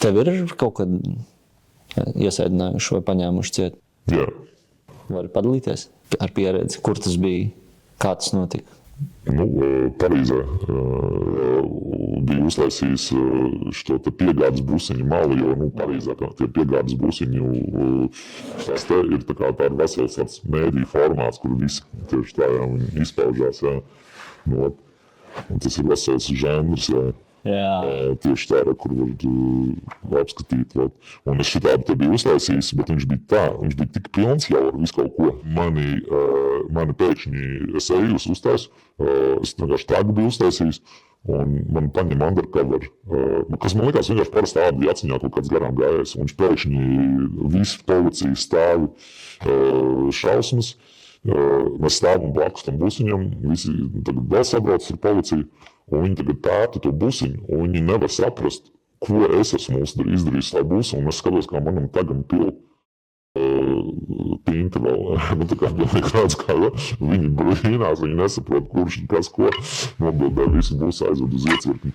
Tev ir kaut kad iesēdinājuši vai paņēmuši ciet? Jā. Vari padalīties ar pieredzi, kur tas bija, kā tas notika? Parīzē bija uztaisījis šo piegādes busiņu malu, jo Parīzē tie piegādes busiņu tas te ir tā ir vesels tāds mēdīju formāts, kur visi tieši tā viņi izpaužās. Jā. Un tas ir vesels žanrs. Jā. Tieši tā, kur var apskatīt. Un es šitādu biju uztaisījis, bet viņš bija tik pilns jau ar visu kaut ko. Mani pēkšņi es eju, uztaisu, es vienkārši tādu biju uztaisījis, un man paņem undercover, kas man likās vienkārši parasti ādi atciņā kaut kāds garām gājējs. Un viņš pēkšņi visi policijas stāvi šausmas, mēs stāvam blakus tam busiņam, visi tagad vēl sabrauc ar policiju. Un viņi tagad pēta to busiņu, un viņi nevar saprast, ko es esmu izdarījis ar busu. Un es skatos, kā manam tagad pil pinti vēl. Tā kā redz, kā viņi brīnās, viņi nesaprot, kurš kas ko nobildē, visi būs aizved uz iecirkni.